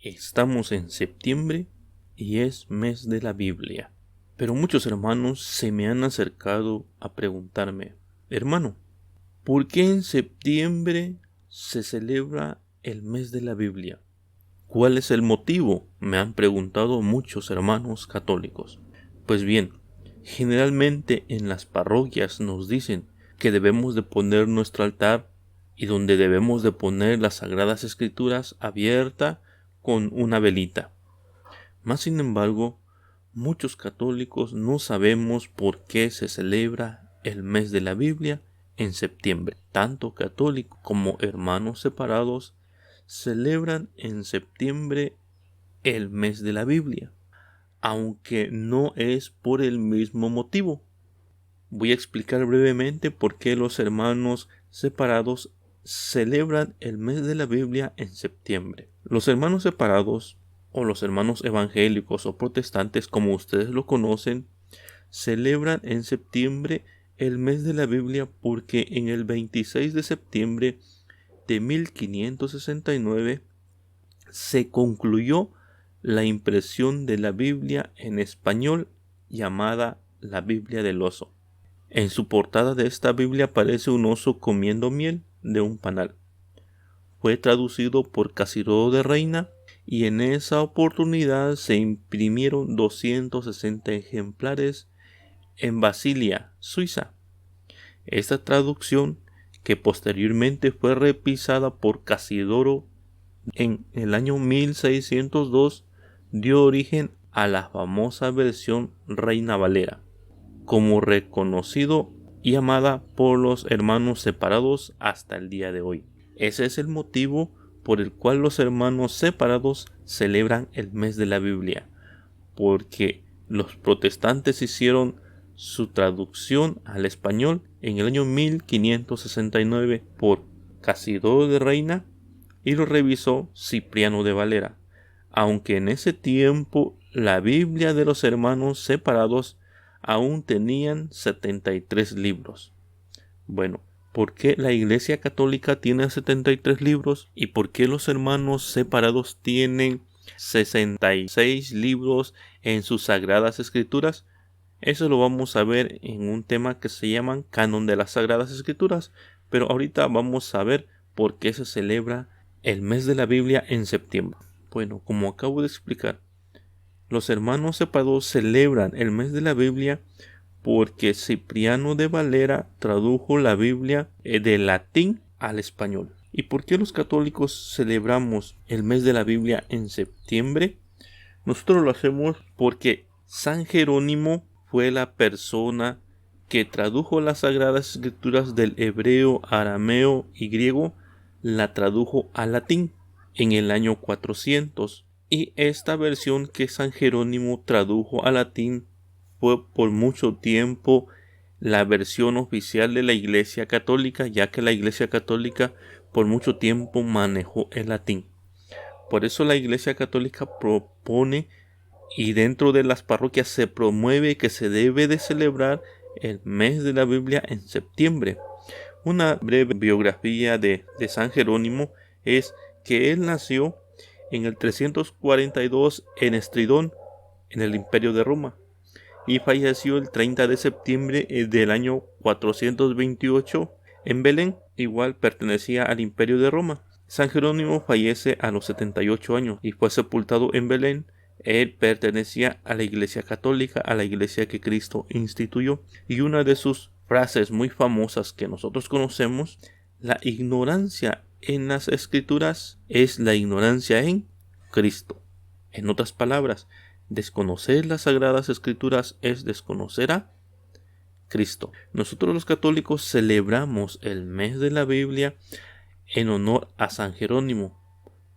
Estamos en septiembre y es mes de la Biblia. Pero muchos hermanos se me han acercado a preguntarme, hermano, ¿por qué en septiembre se celebra el mes de la Biblia? ¿Cuál es el motivo? Me han preguntado muchos hermanos católicos. Pues bien, generalmente en las parroquias nos dicen que debemos de poner nuestro altar y donde debemos de poner las Sagradas Escrituras abierta con una velita. Mas sin embargo, muchos católicos no sabemos por qué se celebra el mes de la Biblia en septiembre. Tanto católicos como hermanos separados celebran en septiembre el mes de la Biblia, aunque no es por el mismo motivo. Voy a explicar brevemente por qué los hermanos separados celebran el mes de la Biblia en septiembre. Los hermanos separados, o los hermanos evangélicos o protestantes, como ustedes lo conocen, celebran en septiembre el mes de la Biblia porque en el 26 de septiembre de 1569 se concluyó la impresión de la Biblia en español llamada la Biblia del Oso. En su portada de esta Biblia aparece un oso comiendo miel de un panal. Fue traducido por Casiodoro de Reina y en esa oportunidad se imprimieron 260 ejemplares en Basilea, Suiza. Esta traducción, que posteriormente fue repisada por Casiodoro en el año 1602, dio origen a la famosa versión Reina Valera, como reconocido y amada por los hermanos separados hasta el día de hoy. Ese es el motivo por el cual los hermanos separados celebran el mes de la Biblia, porque los protestantes hicieron su traducción al español en el año 1569 por Casiodoro de Reina y lo revisó Cipriano de Valera, aunque en ese tiempo la Biblia de los hermanos separados aún tenían 73 libros. Bueno, ¿por qué la Iglesia Católica tiene 73 libros y por qué los hermanos separados tienen 66 libros en sus Sagradas Escrituras? Eso lo vamos a ver en un tema que se llama Canon de las Sagradas Escrituras, pero ahorita vamos a ver por qué se celebra el mes de la Biblia en septiembre. Bueno, como acabo de explicar, los hermanos separados celebran el mes de la Biblia porque Cipriano de Valera tradujo la Biblia del latín al español. ¿Y por qué los católicos celebramos el mes de la Biblia en septiembre? Nosotros lo hacemos porque San Jerónimo fue la persona que tradujo las Sagradas Escrituras del hebreo, arameo y griego, la tradujo al latín en el año 400. Y esta versión que San Jerónimo tradujo al latín fue por mucho tiempo la versión oficial de la Iglesia Católica, ya que la Iglesia Católica por mucho tiempo manejó el latín. Por eso la Iglesia Católica propone y dentro de las parroquias se promueve que se debe de celebrar el mes de la Biblia en septiembre. Una breve biografía de San Jerónimo es que él nació en el 342 en Estridón, en el Imperio de Roma, y falleció el 30 de septiembre del año 428 en Belén, igual pertenecía al Imperio de Roma. San Jerónimo fallece a los 78 años y fue sepultado en Belén. Él pertenecía a la Iglesia Católica, a la Iglesia que Cristo instituyó, y una de sus frases muy famosas que nosotros conocemos: la ignorancia en las Escrituras es la ignorancia en Cristo. En otras palabras, desconocer las Sagradas Escrituras es desconocer a Cristo. Nosotros los católicos celebramos el mes de la Biblia en honor a San Jerónimo,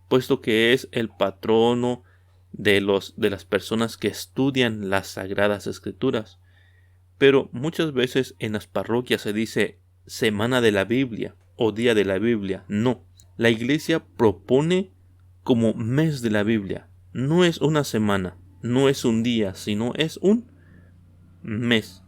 puesto que es el patrono de las personas que estudian las Sagradas Escrituras. Pero muchas veces en las parroquias se dice Semana de la Biblia o Día de la Biblia. No, la Iglesia propone como mes de la Biblia. No es una semana, no es un día, sino es un mes.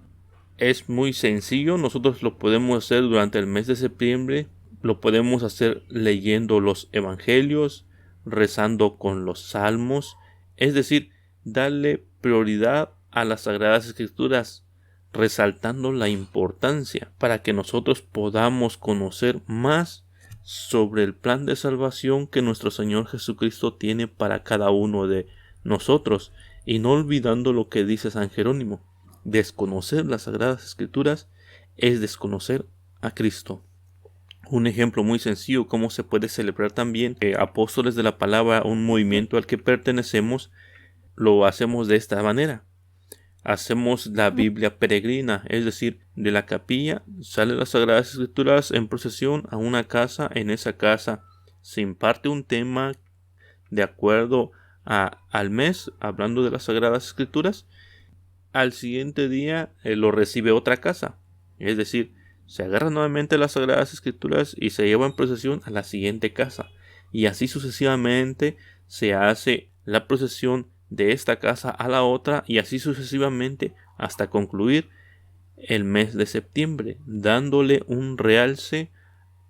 Es muy sencillo, nosotros lo podemos hacer durante el mes de septiembre. Lo podemos hacer leyendo los evangelios, rezando con los salmos, es decir, darle prioridad a las Sagradas Escrituras, resaltando la importancia para que nosotros podamos conocer más sobre el plan de salvación que nuestro Señor Jesucristo tiene para cada uno de nosotros, y no olvidando lo que dice San Jerónimo: desconocer las Sagradas Escrituras es desconocer a Cristo. Un ejemplo muy sencillo cómo se puede celebrar también Apóstoles de la Palabra, un movimiento al que pertenecemos, lo hacemos de esta manera. Hacemos la Biblia peregrina, es decir, de la capilla salen las Sagradas Escrituras en procesión a una casa. En esa casa se imparte un tema de acuerdo al mes, hablando de las Sagradas Escrituras. Al siguiente día lo recibe otra casa, es decir, se agarran nuevamente las Sagradas Escrituras y se lleva en procesión a la siguiente casa, y así sucesivamente se hace la procesión de esta casa a la otra, y así sucesivamente hasta concluir el mes de septiembre, dándole un realce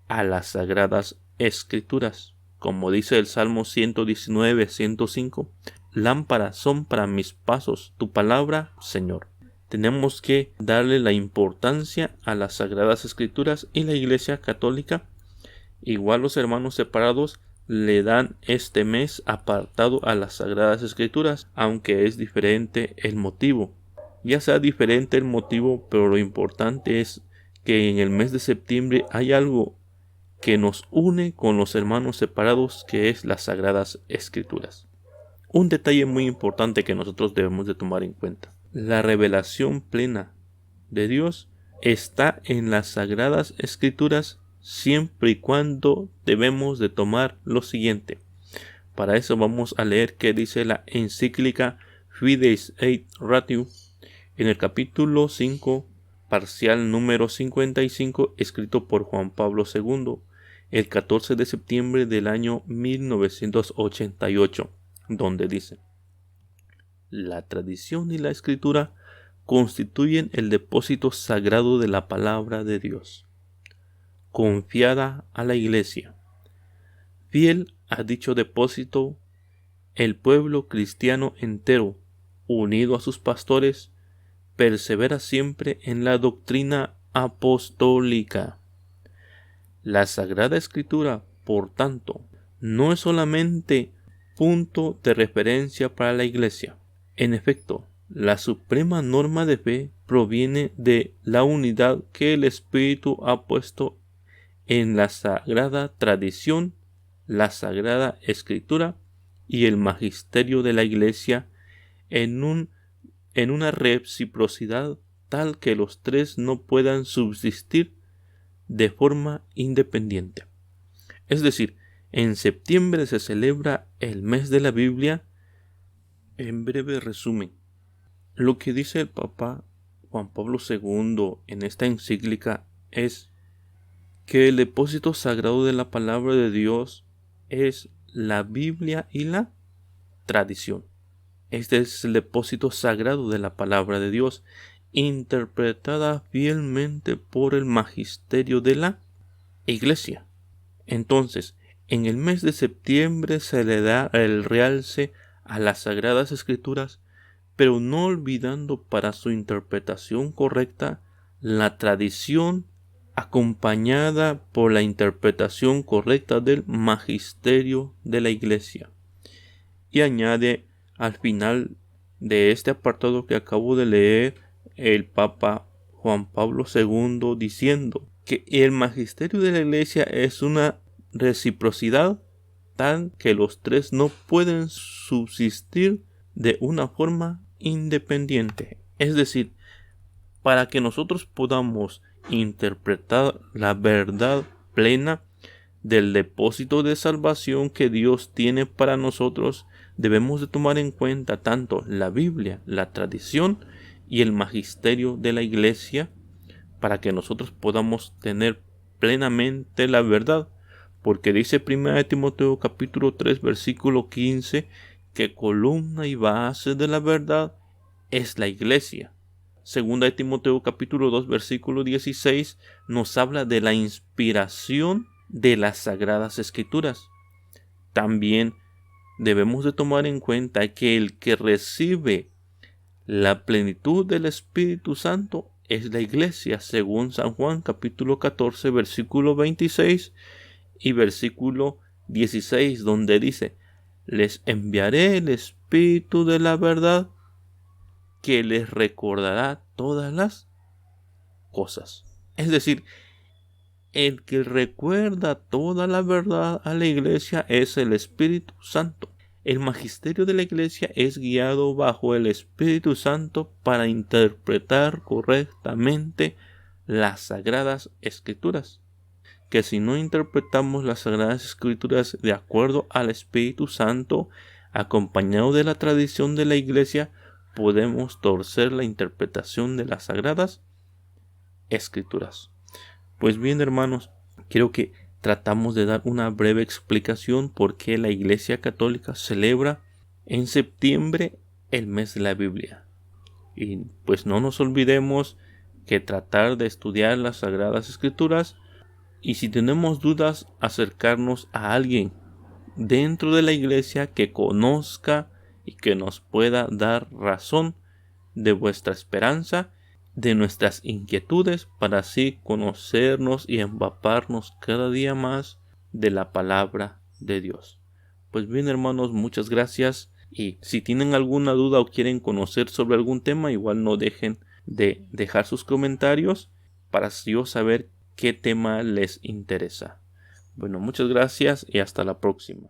a las Sagradas Escrituras. Como dice el Salmo 119, 105, lámparas son para mis pasos tu palabra, Señor. Tenemos que darle la importancia a las Sagradas Escrituras, y la Iglesia Católica, igual los hermanos separados, le dan este mes apartado a las Sagradas Escrituras, aunque es diferente el motivo. Ya sea diferente el motivo, pero lo importante es que en el mes de septiembre hay algo que nos une con los hermanos separados, que es las Sagradas Escrituras. Un detalle muy importante que nosotros debemos de tomar en cuenta: la revelación plena de Dios está en las Sagradas Escrituras, siempre y cuando debemos de tomar lo siguiente. Para eso vamos a leer qué dice la encíclica Fides et Ratio en el capítulo 5, parcial número 55, escrito por Juan Pablo II el 14 de septiembre del año 1988, donde dice: la tradición y la escritura constituyen el depósito sagrado de la palabra de Dios, confiada a la Iglesia. Fiel a dicho depósito, el pueblo cristiano entero, unido a sus pastores, persevera siempre en la doctrina apostólica. La Sagrada Escritura, por tanto, no es solamente punto de referencia para la Iglesia. En efecto, la suprema norma de fe proviene de la unidad que el Espíritu ha puesto en la sagrada tradición, la Sagrada Escritura y el magisterio de la Iglesia, en una reciprocidad tal que los tres no puedan subsistir de forma independiente. Es decir, en septiembre se celebra el mes de la Biblia. En breve resumen, lo que dice el Papa Juan Pablo II en esta encíclica es que el depósito sagrado de la palabra de Dios es la Biblia y la tradición. Este es el depósito sagrado de la palabra de Dios, interpretada fielmente por el magisterio de la Iglesia. Entonces, en el mes de septiembre se le da el realce a las Sagradas Escrituras, pero no olvidando para su interpretación correcta la tradición, acompañada por la interpretación correcta del magisterio de la Iglesia. Y añade al final de este apartado que acabo de leer el Papa Juan Pablo II diciendo que el magisterio de la Iglesia es una reciprocidad tal que los tres no pueden subsistir de una forma independiente. Es decir, para que nosotros podamos interpretar la verdad plena del depósito de salvación que Dios tiene para nosotros, debemos de tomar en cuenta tanto la Biblia, la tradición y el magisterio de la Iglesia, para que nosotros podamos tener plenamente la verdad, porque dice 1 Timoteo capítulo 3 versículo 15 que columna y base de la verdad es la Iglesia. 2 Timoteo capítulo 2 versículo 16 nos habla de la inspiración de las Sagradas Escrituras. También debemos de tomar en cuenta que el que recibe la plenitud del Espíritu Santo es la iglesia, según San Juan capítulo 14, versículo 26 y versículo 16, donde dice: les enviaré el Espíritu de la verdad, que les recordará todas las cosas. Es decir, el que recuerda toda la verdad a la iglesia es el Espíritu Santo. El magisterio de la iglesia es guiado bajo el Espíritu Santo para interpretar correctamente las Sagradas Escrituras. Que si no interpretamos las Sagradas Escrituras de acuerdo al Espíritu Santo, acompañado de la tradición de la iglesia, podemos torcer la interpretación de las Sagradas Escrituras. Pues bien, hermanos, quiero que tratamos de dar una breve explicación por qué la Iglesia Católica celebra en septiembre el mes de la Biblia. Y pues no nos olvidemos que tratar de estudiar las Sagradas Escrituras, y si tenemos dudas, acercarnos a alguien dentro de la iglesia que conozca y que nos pueda dar razón de vuestra esperanza, de nuestras inquietudes, para así conocernos y empaparnos cada día más de la palabra de Dios. Pues bien, hermanos, muchas gracias, y si tienen alguna duda o quieren conocer sobre algún tema, igual no dejen de dejar sus comentarios para yo saber qué tema les interesa. Bueno, muchas gracias y hasta la próxima.